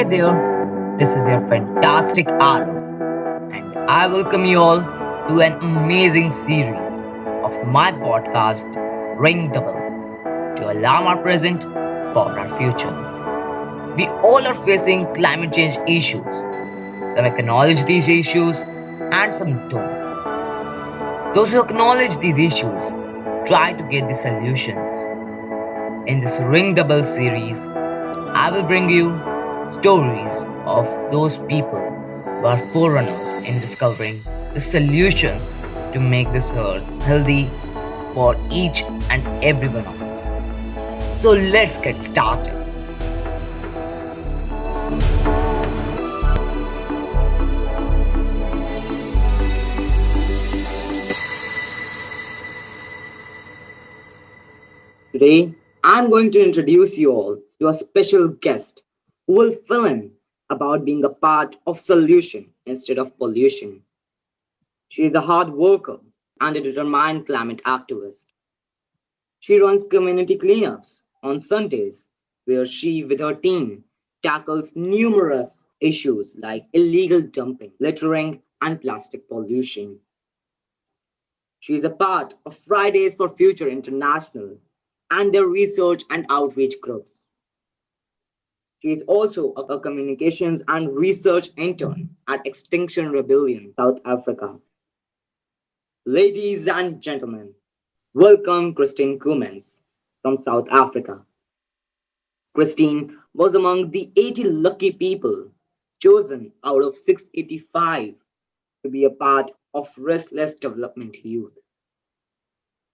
Hey there, this is your fantastic Arif, and I welcome you all to an amazing series of my podcast, Ring the Bell, to alarm our present for our future. We all are facing climate change issues. Some acknowledge these issues and some don't. Those who acknowledge these issues try to get the solutions. In this Ring the Bell series, I will bring you stories of those people who are forerunners in discovering the solutions to make this earth healthy for each and every one of us. So let's get started. Today, I'm going to introduce you all to a special guest who will fill in about being a part of solution instead of pollution. She is a hard worker and a determined climate activist. She runs community cleanups on Sundays where she with her team tackles numerous issues like illegal dumping, littering, and plastic pollution. She is a part of Fridays for Future International and their research and outreach groups. She is also a communications and research intern at Extinction Rebellion, South Africa. Ladies and gentlemen, welcome Christine Coomans from South Africa. Christine was among the 80 lucky people chosen out of 685 to be a part of Restless Development Youth.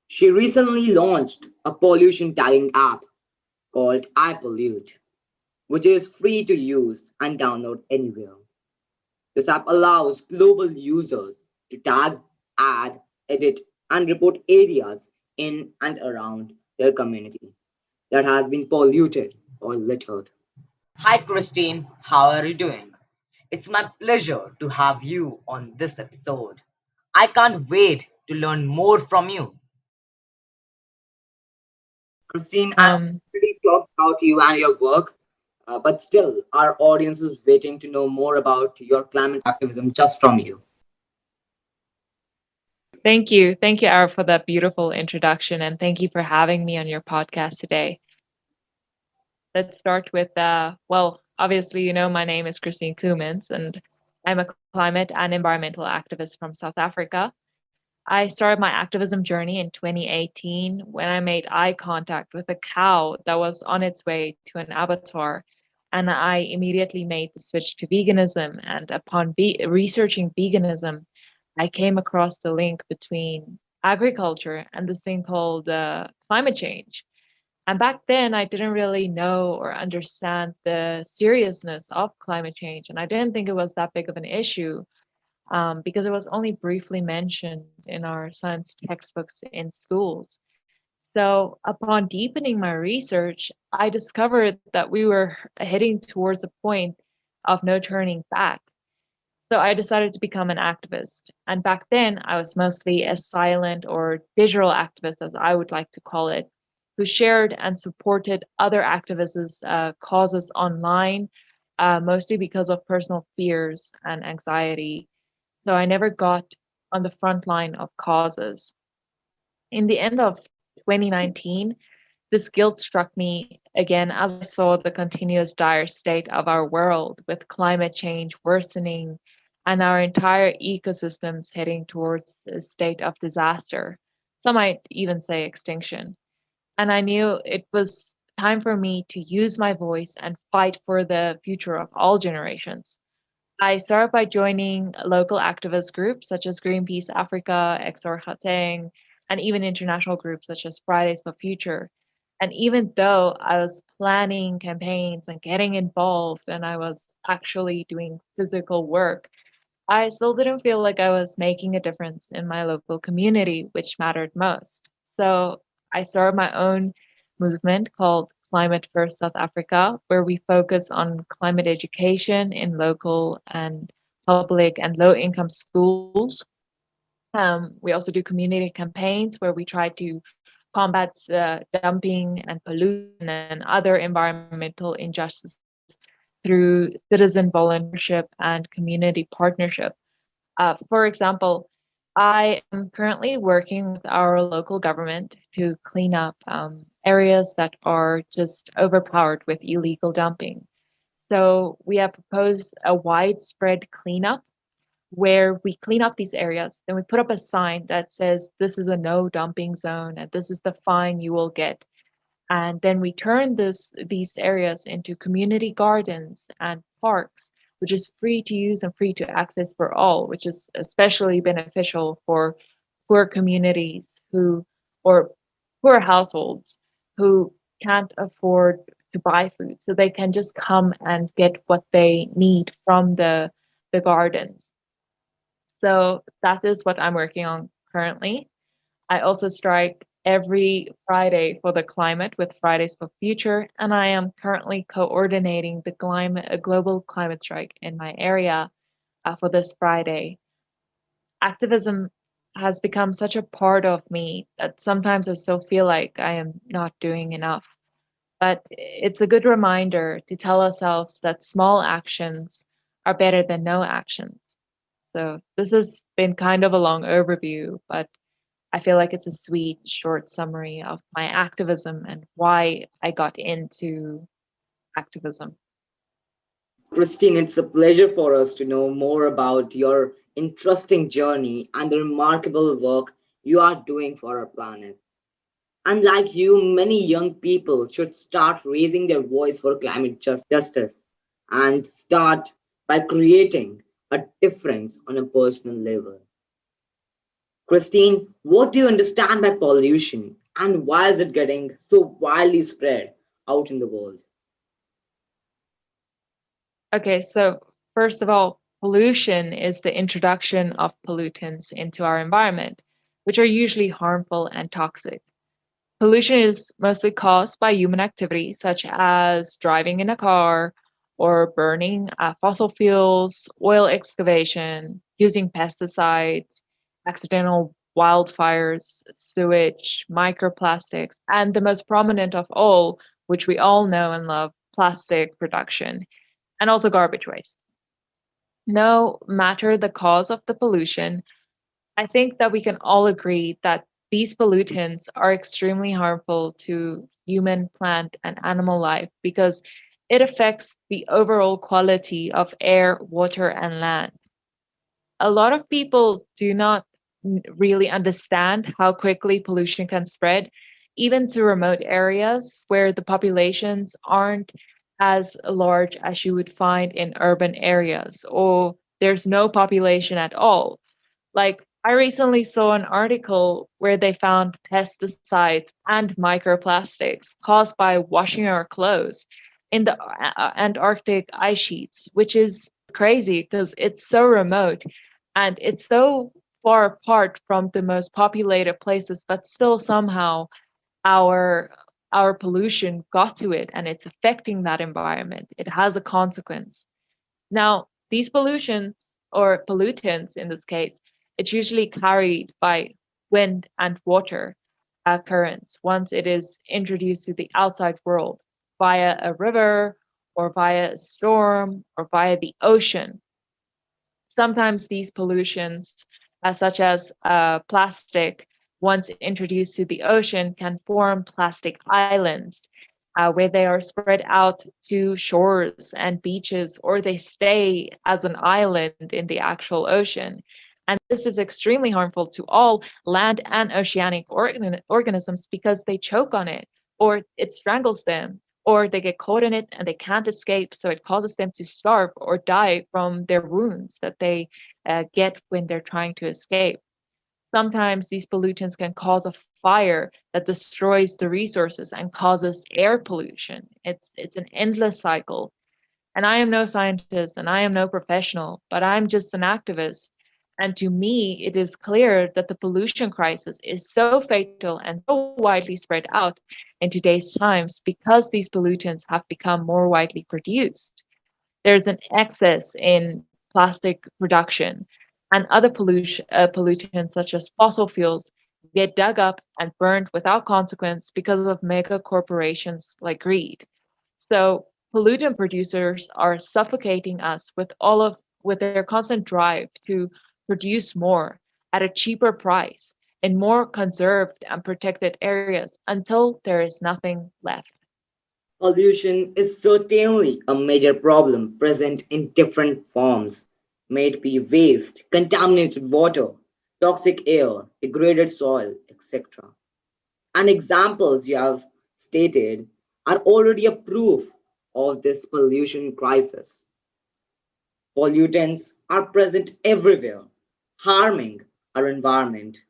She recently launched a pollution tagging app called I Pollute, which is free to use and download anywhere. This app allows global users to tag, add, edit, and report areas in and around their community that has been polluted or littered. Hi, Christine. How are you doing? It's my pleasure to have you on this episode. I can't wait to learn more from you. Christine, I've Um, already talked about you and your work, but still, our audience is waiting to know more about your climate activism just from you. Thank you. Thank you, Ara, for that beautiful introduction. And thank you for having me on your podcast today. Let's start with, obviously, my name is Christine Coomans, and I'm a climate and environmental activist from South Africa. I started my activism journey in 2018 when I made eye contact with a cow that was on its way to an abattoir. And I immediately made the switch to veganism. And upon researching veganism, I came across the link between agriculture and this thing called climate change. And back then, I didn't really know or understand the seriousness of climate change. And I didn't think it was that big of an issue because it was only briefly mentioned in our science textbooks in schools. So, upon deepening my research, I discovered that we were heading towards a point of no turning back. So, I decided to become an activist. And back then, I was mostly a silent or digital activist, as I would like to call it, who shared and supported other activists' causes online, mostly because of personal fears and anxiety. So I never got on the front line of causes. In the end of 2019, this guilt struck me again as I saw the continuous dire state of our world with climate change worsening and our entire ecosystems heading towards a state of disaster. Some might even say extinction. And I knew it was time for me to use my voice and fight for the future of all generations. I started by joining local activist groups such as Greenpeace Africa, XR Hateng, and even international groups such as Fridays for Future. And even though I was planning campaigns and getting involved and I was actually doing physical work, I still didn't feel like I was making a difference in my local community, which mattered most. So I started my own movement called Climate First South Africa, where we focus on climate education in local and public and low income schools. We also do community campaigns where we try to combat dumping and pollution and other environmental injustices through through citizen volunteership and community partnership. For example, I am currently working with our local government to clean up areas that are just overpowered with illegal dumping. So we have proposed a widespread cleanup where we clean up these areas, then we put up a sign that says this is a no dumping zone and this is the fine you will get. And then we turn these areas into community gardens and parks, which is free to use and free to access for all, which is especially beneficial for poor communities who or poor households who can't afford to buy food. So they can just come and get what they need from the gardens. So that is what I'm working on currently. I also strike every Friday for the climate with Fridays for Future, and I am currently coordinating a global climate strike in my area for this Friday. Activism has become such a part of me that sometimes I still feel like I am not doing enough. But it's a good reminder to tell ourselves that small actions are better than no actions. So this has been kind of a long overview, but I feel like it's a sweet, short summary of my activism and why I got into activism. Christine, it's a pleasure for us to know more about your interesting journey and the remarkable work you are doing for our planet. Unlike you, many young people should start raising their voice for climate justice and start by creating a difference on a personal level. Christine, what do you understand by pollution and why is it getting so widely spread out in the world? Okay, so first of all, pollution is the introduction of pollutants into our environment, which are usually harmful and toxic. Pollution is mostly caused by human activity, such as driving in a car or burning fossil fuels, oil excavation, using pesticides, accidental wildfires, sewage, microplastics, and the most prominent of all, which we all know and love, plastic production, and also garbage waste. No matter the cause of the pollution, I think that we can all agree that these pollutants are extremely harmful to human, plant, and animal life because it affects the overall quality of air, water, and land. A lot of people do not really understand how quickly pollution can spread, even to remote areas where the populations aren't as large as you would find in urban areas, or there's no population at all. Like, I recently saw an article where they found pesticides and microplastics caused by washing our clothes in the Antarctic ice sheets, which is crazy because it's so remote and it's so far apart from the most populated places, but still somehow our our pollution got to it and it's affecting that environment. It has a consequence. Now, these pollutions or pollutants in this case, it's usually carried by wind and water currents once it is introduced to the outside world via a river or via a storm or via the ocean. Sometimes these pollutions, such as plastic, once introduced to the ocean, can form plastic islands where they are spread out to shores and beaches, or they stay as an island in the actual ocean. And this is extremely harmful to all land and oceanic organisms because they choke on it, or it strangles them, or they get caught in it and they can't escape. So it causes them to starve or die from their wounds that they get when they're trying to escape. Sometimes these pollutants can cause a fire that destroys the resources and causes air pollution. It's an endless cycle. And I am no scientist and I am no professional, but I'm just an activist. And to me, it is clear that the pollution crisis is so fatal and so widely spread out in today's times because these pollutants have become more widely produced. There's an excess in plastic production, and other pollutants such as fossil fuels get dug up and burned without consequence because of mega corporations like greed. So Pollutant producers are suffocating us with their constant drive to produce more at a cheaper price in more conserved and protected areas until there is nothing left. Pollution is certainly a major problem present in different forms. May it be waste, contaminated water, toxic air, degraded soil, etc. And examples you have stated are already a proof of this pollution crisis. Pollutants are present everywhere, harming our environment,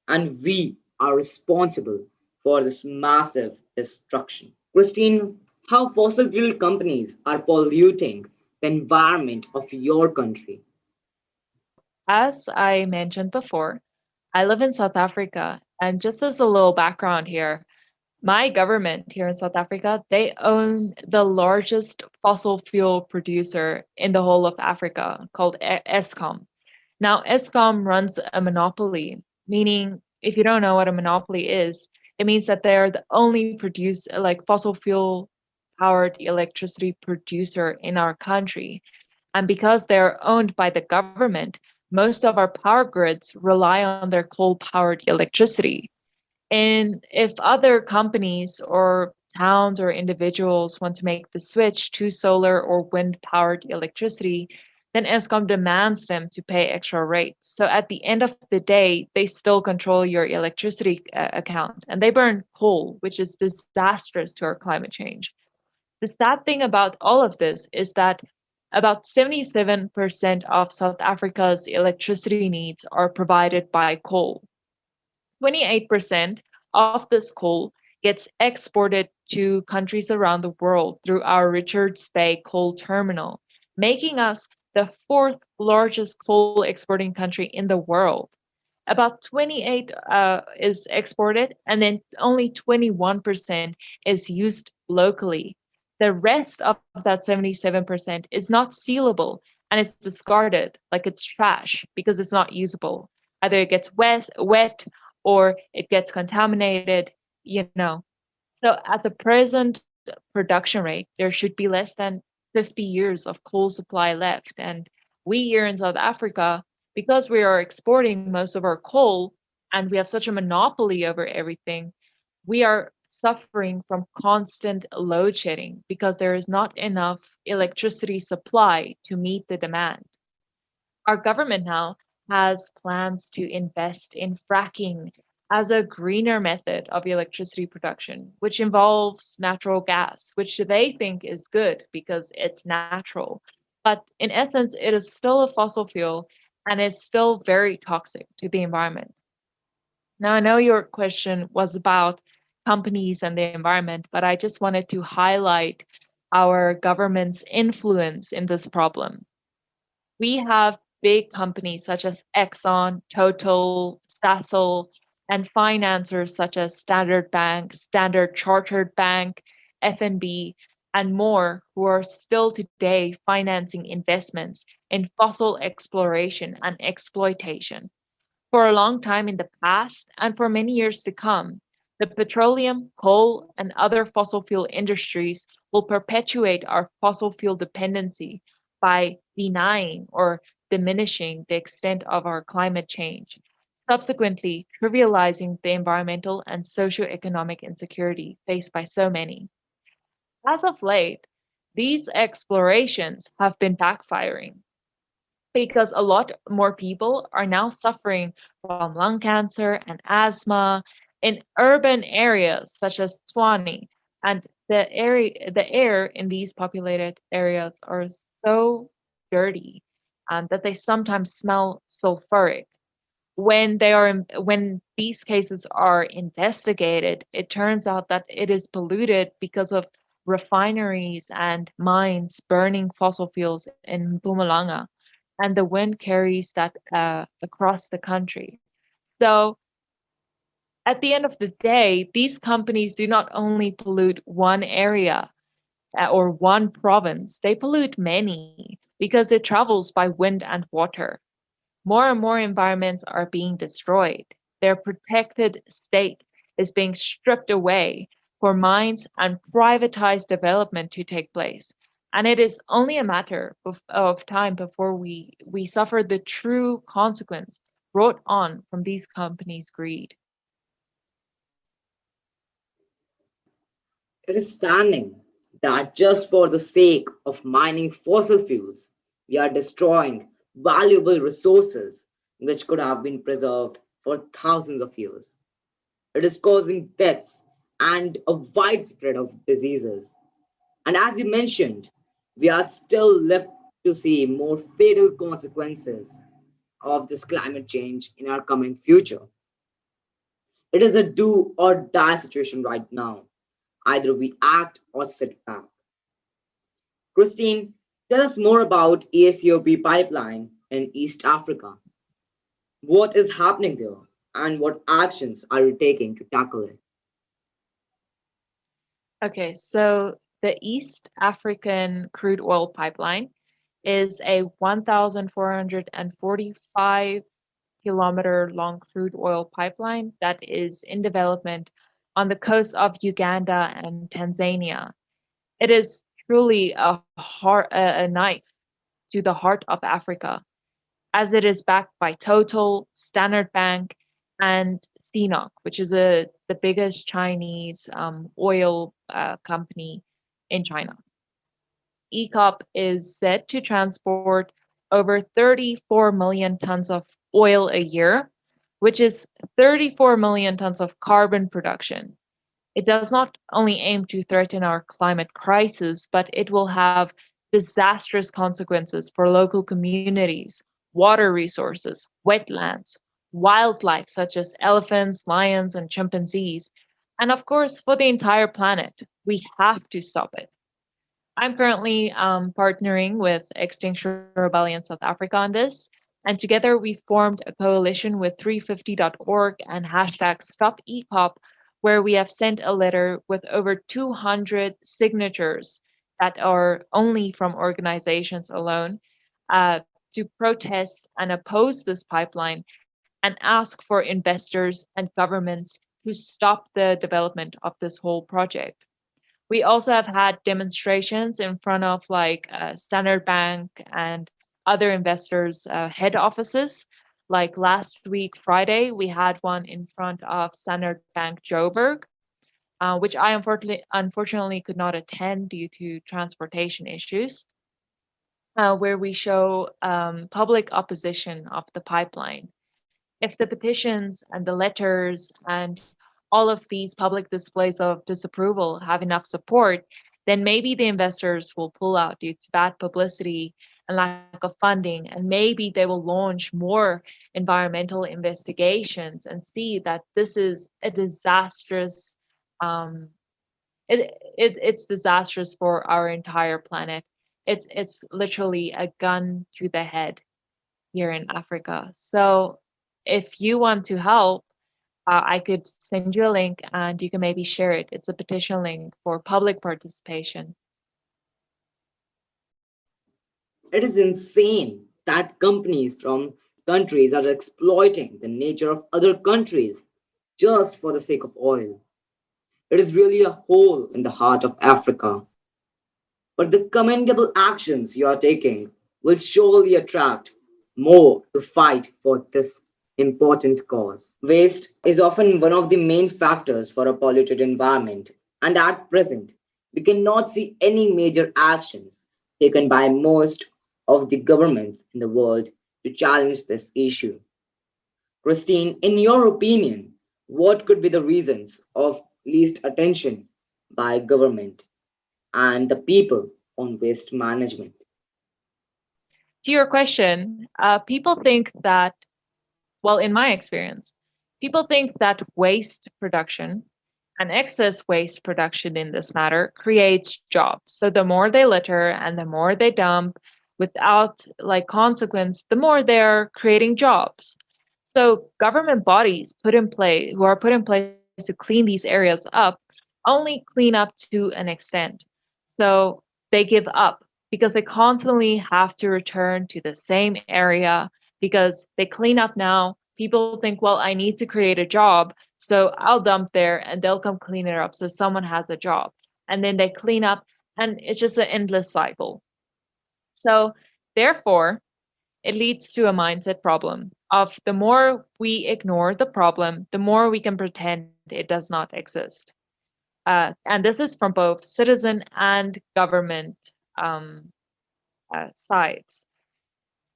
and we are responsible for this massive destruction. Christine, how fossil fuel companies are polluting the environment of your country? As I mentioned before, I live in South Africa, and just as a little background here, my government here in South Africa, they own the largest fossil fuel producer in the whole of Africa called Eskom. Now, Eskom runs a monopoly, meaning if you don't know what a monopoly is, it means that they're the only fossil fuel powered electricity producer in our country. And because they're owned by the government, most of our power grids rely on their coal powered electricity. And if other companies or towns or individuals want to make the switch to solar or wind powered electricity, then Eskom demands them to pay extra rates. So at the end of the day, they still control your electricity account and they burn coal, which is disastrous to our climate change. The sad thing about all of this is that about 77% of South Africa's electricity needs are provided by coal. 28% of this coal gets exported to countries around the world through our Richards Bay coal terminal, making us the fourth largest coal exporting country in the world. About 28 is exported, and then only 21% is used locally. The rest of that 77% is not sealable and it's discarded like it's trash because it's not usable. Either it gets wet or it gets contaminated, you know. So at the present production rate, there should be less than 50 years of coal supply left. And we here in South Africa, because we are exporting most of our coal and we have such a monopoly over everything, we are suffering from constant load shedding because there is not enough electricity supply to meet the demand. Our government now has plans to invest in fracking as a greener method of electricity production, which involves natural gas, which they think is good because it's natural. But in essence, it is still a fossil fuel and is still very toxic to the environment. Now, I know your question was about companies and the environment, but I just wanted to highlight our government's influence in this problem. We have big companies such as Exxon, Total, Sasol, and financiers such as Standard Bank, Standard Chartered Bank, FNB, and more who are still today financing investments in fossil exploration and exploitation. For a long time in the past and for many years to come, the petroleum, coal, and other fossil fuel industries will perpetuate our fossil fuel dependency by denying or diminishing the extent of our climate change, subsequently trivializing the environmental and socioeconomic insecurity faced by so many. As of late, these explorations have been backfiring because a lot more people are now suffering from lung cancer and asthma in urban areas such as Tshwane. And the air in these populated areas are so dirty that they sometimes smell sulfuric. When these cases are investigated, it turns out that it is polluted because of refineries and mines burning fossil fuels in Mpumalanga, and the wind carries that across the country. So at the end of the day, these companies do not only pollute one area or one province, they pollute many because it travels by wind and water. More and more environments are being destroyed. Their protected state is being stripped away for mines and privatized development to take place. And it is only a matter of time before we suffer the true consequence brought on from these companies' greed. It is stunning that just for the sake of mining fossil fuels, we are destroying valuable resources which could have been preserved for thousands of years. It is causing deaths and a widespread of diseases. And as you mentioned, we are still left to see more fatal consequences of this climate change in our coming future. It is a do or die situation right now. Either we act or sit back. Christine, tell us more about ESCOP pipeline in East Africa. What is happening there and what actions are you taking to tackle it? Okay, so the East African crude oil pipeline is a 1,445 kilometer long crude oil pipeline that is in development on the coast of Uganda and Tanzania. It is truly a knife to the heart of Africa, as it is backed by Total, Standard Bank, and CNOOC, which is the biggest Chinese oil company in China. ECOP is said to transport over 34 million tons of oil a year, which is 34 million tons of carbon production. It does not only aim to threaten our climate crisis, but it will have disastrous consequences for local communities, water resources, wetlands, wildlife such as elephants, lions, and chimpanzees, and of course, for the entire planet. We have to stop it. I'm currently partnering with Extinction Rebellion South Africa on this. And together we formed a coalition with 350.org and hashtag Stop ECOP, where we have sent a letter with over 200 signatures that are only from organizations alone to protest and oppose this pipeline and ask for investors and governments to stop the development of this whole project. We also have had demonstrations in front of like Standard Bank and other investors' head offices. Like last week, Friday, we had one in front of Standard Bank Joburg, which I unfortunately could not attend due to transportation issues, where we show public opposition of the pipeline. If the petitions and the letters and all of these public displays of disapproval have enough support, then maybe the investors will pull out due to bad publicity and lack of funding. And maybe they will launch more environmental investigations and see that this is a disastrous, um, it's disastrous for our entire planet. It's literally a gun to the head here in Africa. So if you want to help, I could send you a link and you can maybe share it. It's a petition link for public participation. It is insane that companies from countries are exploiting the nature of other countries just for the sake of oil. It is really a hole in the heart of Africa. But the commendable actions you are taking will surely attract more to fight for this important cause. Waste is often one of the main factors for a polluted environment, and at present, we cannot see any major actions taken by most of the governments in the world to challenge this issue. Christine, in your opinion, what could be the reasons of least attention by government and the people on waste management? To your question, people think that, well, in my experience, people think that waste production and excess waste production in this matter creates jobs. So the more they litter and the more they dump without like consequence, the more they're creating jobs. So government bodies put in place who are put in place to clean these areas up only clean up to an extent. So they give up because they constantly have to return to the same area because they clean up now. People think, well, I need to create a job. So I'll dump there and they'll come clean it up. So someone has a job. And then they clean up, and it's just an endless cycle. So, therefore, it leads to a mindset problem of the more we ignore the problem, the more we can pretend it does not exist. And this is from both citizen and government um, sides.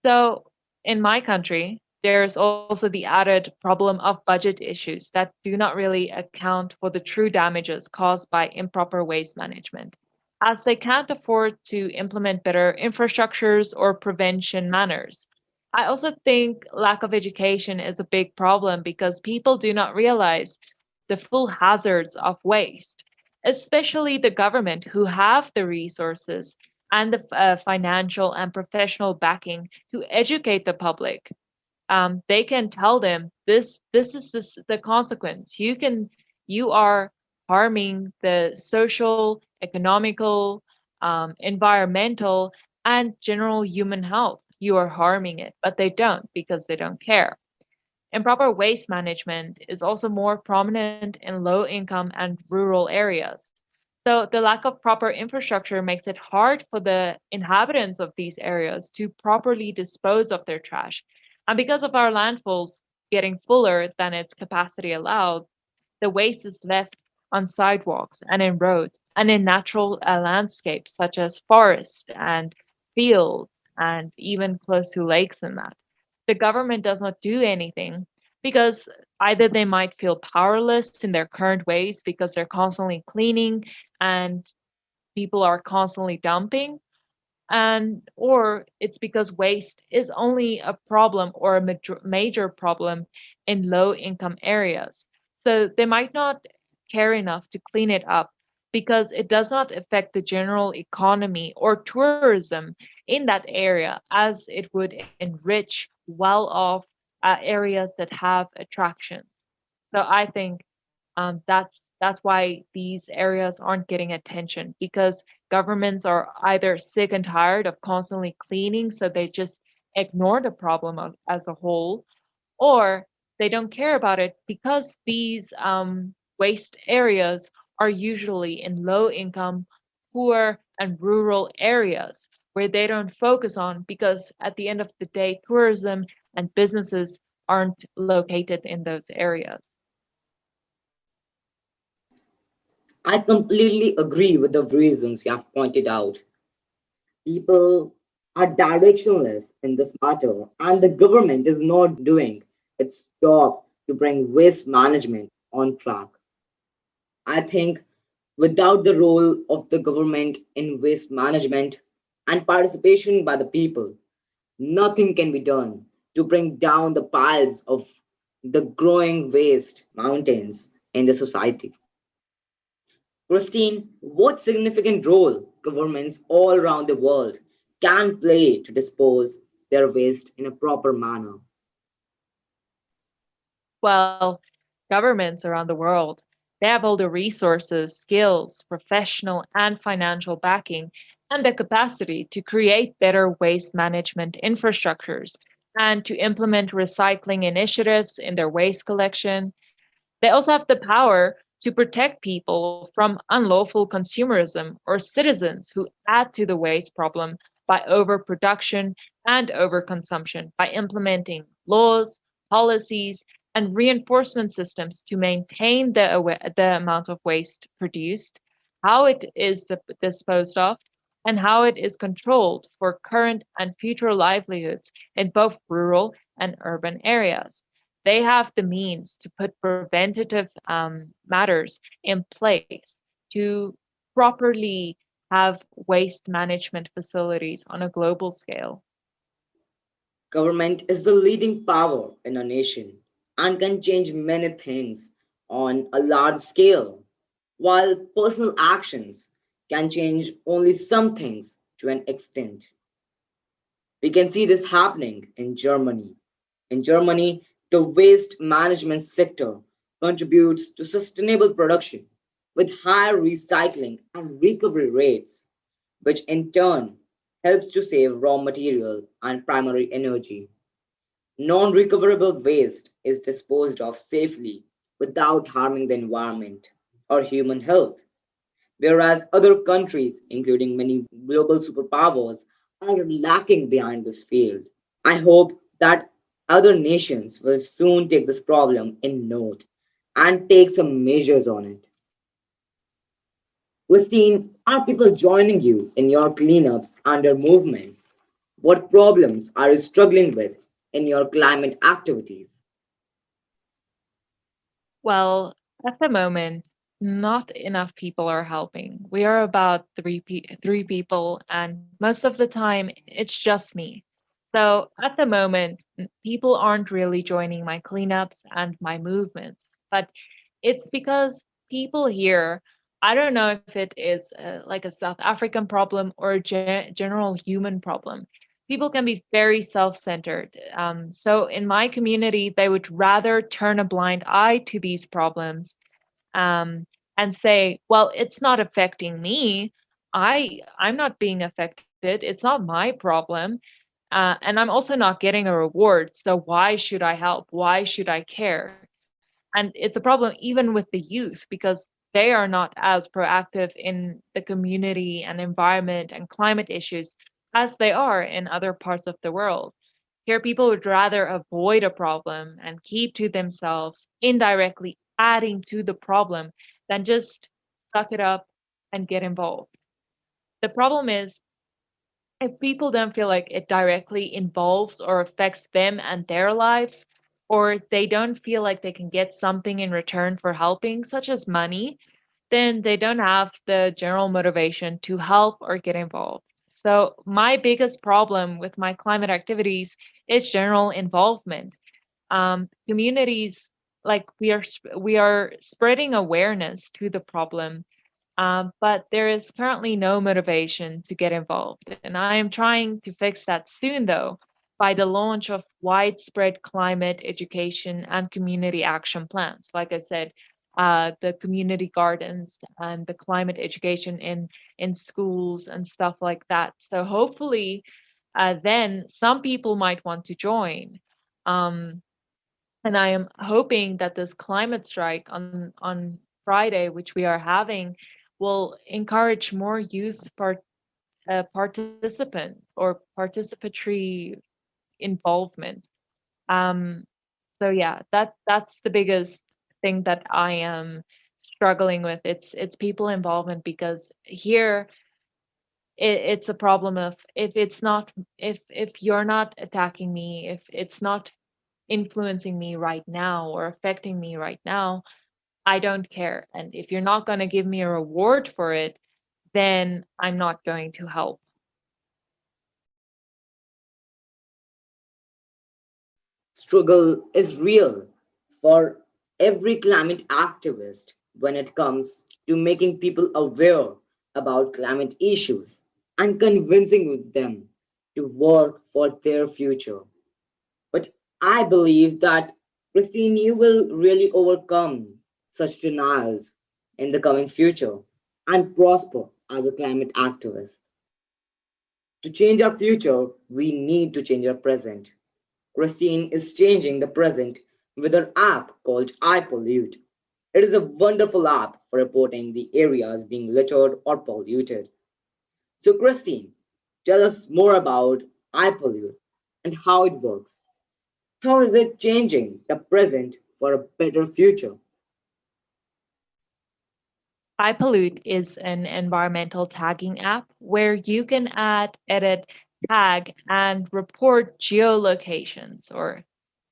So, in my country, there's also the added problem of budget issues that do not really account for the true damages caused by improper waste management, as they can't afford to implement better infrastructures or prevention manners. I also think lack of education is a big problem because people do not realize the full hazards of waste, especially the government who have the resources and the financial and professional backing to educate the public. They can tell them this is the consequence. You are harming the social, economical, environmental, and general human health. You are harming it, but they don't because they don't care. Improper waste management is also more prominent in low income and rural areas. So, the lack of proper infrastructure makes it hard for the inhabitants of these areas to properly dispose of their trash. And because of our landfills getting fuller than its capacity allowed, the waste is left on sidewalks and in roads and in natural landscapes such as forests and fields and even close to lakes and that. The government does not do anything because either they might feel powerless in their current ways because they're constantly cleaning and people are constantly dumping, and or it's because waste is only a problem or a major problem in low income areas, so they might not care enough to clean it up because it does not affect the general economy or tourism in that area as it would enrich well off areas that have attractions. So I think that's why these areas aren't getting attention because governments are either sick and tired of constantly cleaning, so they just ignore the problem as a whole, or they don't care about it because these waste areas are usually in low income, poor, and rural areas where they don't focus on because at the end of the day, tourism and businesses aren't located in those areas. I completely agree with the reasons you have pointed out. People are directionless in this matter, and the government is not doing its job to bring waste management on track. I think without the role of the government in waste management and participation by the people, nothing can be done to bring down the piles of the growing waste mountains in the society. Christine, what significant role governments all around the world can play to dispose their waste in a proper manner? Well, governments around the world, they have all the resources, skills, professional and financial backing, and the capacity to create better waste management infrastructures and to implement recycling initiatives in their waste collection. They also have the power to protect people from unlawful consumerism or citizens who add to the waste problem by overproduction and overconsumption by implementing laws, policies, and reinforcement systems to maintain the amount of waste produced, how it is disposed of, and how it is controlled for current and future livelihoods in both rural and urban areas. They have the means to put preventative matters in place to properly have waste management facilities on a global scale. Government is the leading power in a nation and can change many things on a large scale, while personal actions can change only some things to an extent. We can see this happening in Germany. In Germany, the waste management sector contributes to sustainable production with higher recycling and recovery rates, which in turn helps to save raw material and primary energy. Non recoverable waste is disposed of safely without harming the environment or human health, whereas other countries, including many global superpowers, are lacking behind this field. I hope that other nations will soon take this problem in note and take some measures on it. Christine, are people joining you in your cleanups and your movements? What problems are you struggling with in your climate activities? Well, at the moment, not enough people are helping. We are about three people, and most of the time it's just me. So at the moment, people aren't really joining my cleanups and my movements. But it's because people here, I don't know if it is like a South African problem or a general human problem. People can be very self-centered. So in my community, they would rather turn a blind eye to these problems, um, and say, "Well, it's not affecting me. I'm not being affected. It's not my problem, and I'm also not getting a reward. So why should I help? Why should I care?" And it's a problem even with the youth because they are not as proactive in the community and environment and climate issues as they are in other parts of the world. Here, people would rather avoid a problem and keep to themselves, indirectly adding to the problem, than just suck it up and get involved. The problem is, if people don't feel like it directly involves or affects them and their lives, or they don't feel like they can get something in return for helping, such as money, then they don't have the general motivation to help or get involved. So, my biggest problem with my climate activities is general involvement. Communities, like, we are spreading awareness to the problem, but there is currently no motivation to get involved. And I am trying to fix that soon, though, by the launch of widespread climate education and community action plans. Like I said, the community gardens and the climate education in schools and stuff like that. So hopefully, then some people might want to join. Um, and I am hoping that this climate strike on Friday, which we are having, will encourage more youth participant or participatory involvement. Um, so yeah, that's the biggest thing that I am struggling with. It's people involvement because here it's a problem of, if you're not attacking me, if it's not influencing me right now or affecting me right now, I don't care. And if you're not going to give me a reward for it, then I'm not going to help. Struggle is real for every climate activist when it comes to making people aware about climate issues and convincing them to work for their future. But I believe that, Christine, you will really overcome such denials in the coming future and prosper as a climate activist. To change our future, we need to change our present. Christine is changing the present with her app called I Pollute. It is a wonderful app for reporting the areas being littered or polluted. So, Christine, tell us more about I Pollute and how it works. How is it changing the present for a better future? iPollute is an environmental tagging app where you can add, edit, tag, and report geolocations or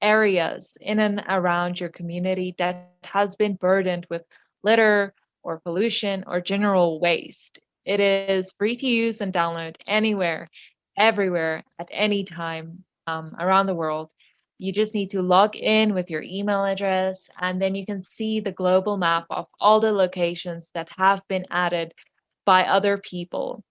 areas in and around your community that has been burdened with litter or pollution or general waste. It is free to use and download anywhere, everywhere, at any time, around the world. You just need to log in with your email address, and then you can see the global map of all the locations that have been added by other people.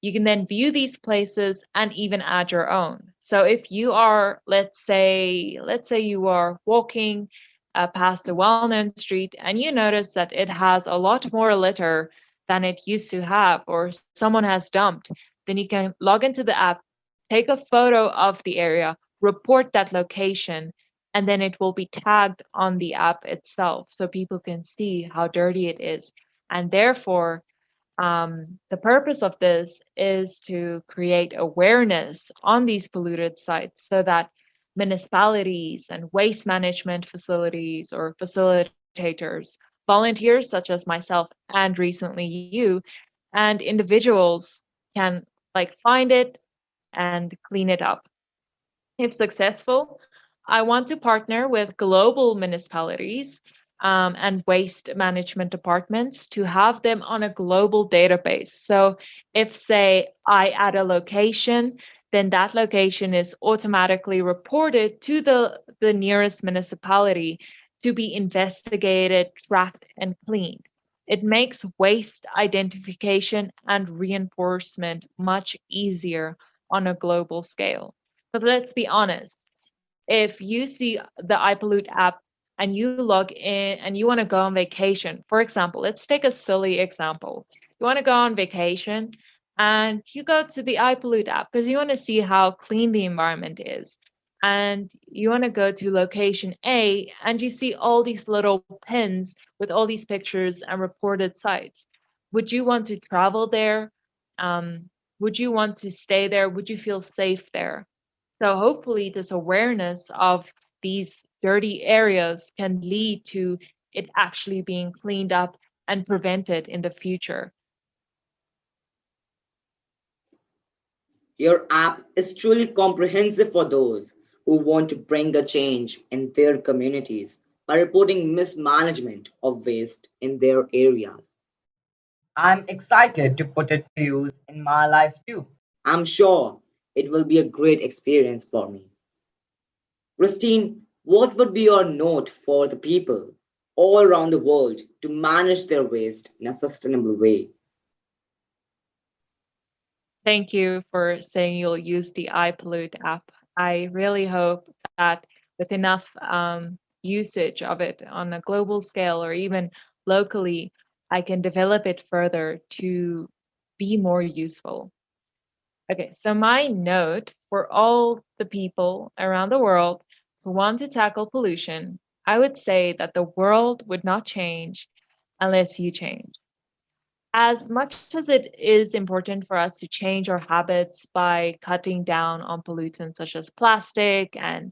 You can then view these places and even add your own. So if you are, let's say you are walking past a well-known street and you notice that it has a lot more litter than it used to have, or someone has dumped, then you can log into the app, take a photo of the area, report that location, and then it will be tagged on the app itself so people can see how dirty it is. And therefore, the purpose of this is to create awareness on these polluted sites so that municipalities and waste management facilities or facilitators, volunteers such as myself and recently you, and individuals can like find it and clean it up. If successful, I want to partner with global municipalities and waste management departments to have them on a global database. So, if, say, I add a location, then that location is automatically reported to the nearest municipality to be investigated, tracked, and cleaned. It makes waste identification and reinforcement much easier on a global scale. But let's be honest, if you see the iPollute app and you log in and you want to go on vacation, for example, let's take a silly example. You want to go on vacation and you go to the iPollute app because you want to see how clean the environment is. And you want to go to location A and you see all these little pins with all these pictures and reported sites. Would you want to travel there? Would you want to stay there? Would you feel safe there? So hopefully this awareness of these dirty areas can lead to it actually being cleaned up and prevented in the future. Your app is truly comprehensive for those who want to bring a change in their communities by reporting mismanagement of waste in their areas. I'm excited to put it to use in my life too. I'm sure it will be a great experience for me. Christine, what would be your note for the people all around the world to manage their waste in a sustainable way? Thank you for saying you'll use the iPollute app. I really hope that with enough usage of it on a global scale or even locally, I can develop it further to be more useful. Okay, so my note for all the people around the world who want to tackle pollution, I would say that the world would not change unless you change. As much as it is important for us to change our habits by cutting down on pollutants such as plastic and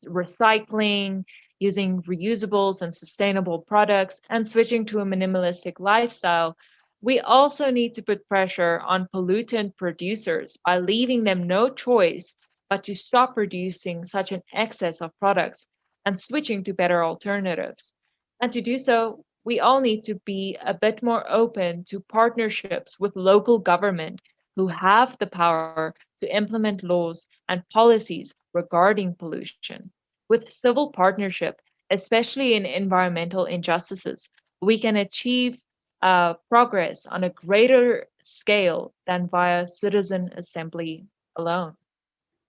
recycling, using reusables and sustainable products, and switching to a minimalistic lifestyle, we also need to put pressure on pollutant producers by leaving them no choice but to stop producing such an excess of products and switching to better alternatives. And to do so, we all need to be a bit more open to partnerships with local government who have the power to implement laws and policies regarding pollution. With civil partnership, especially in environmental injustices, we can achieve progress on a greater scale than via citizen assembly alone.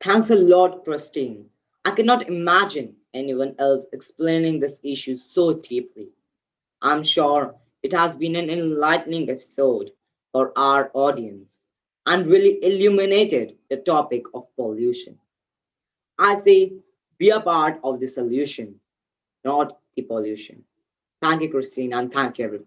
Thanks a lot, Christine. I cannot imagine anyone else explaining this issue so deeply. I'm sure it has been an enlightening episode for our audience and really illuminated the topic of pollution. I say be a part of the solution, not the pollution. Thank you, Christine, and thank you, everyone.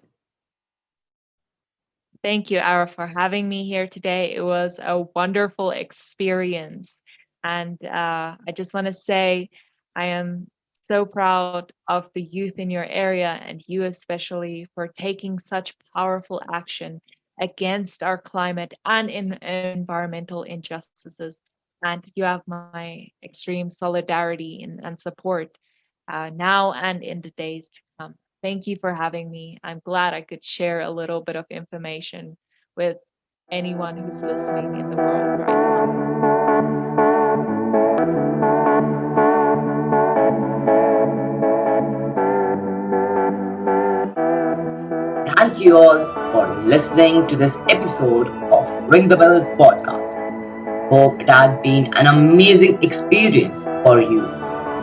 Thank you, Ara, for having me here today. It was a wonderful experience. And I just want to say I am so proud of the youth in your area and you especially for taking such powerful action against our climate and in environmental injustices. And you have my extreme solidarity and support now and in the days to come. Thank you for having me. I'm glad I could share a little bit of information with anyone who's listening in the world right now. Thank you all for listening to this episode of Ring the Bell podcast. Hope it has been an amazing experience for you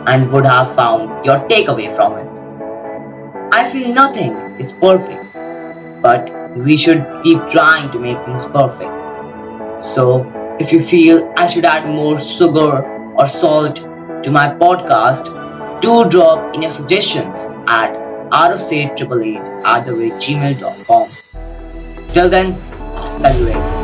and would have found your takeaway from it. I feel nothing is perfect, but we should keep trying to make things perfect. So, if you feel I should add more sugar or salt to my podcast, Do drop in your suggestions at rfc888@gmail.com. Till then, hasta luego.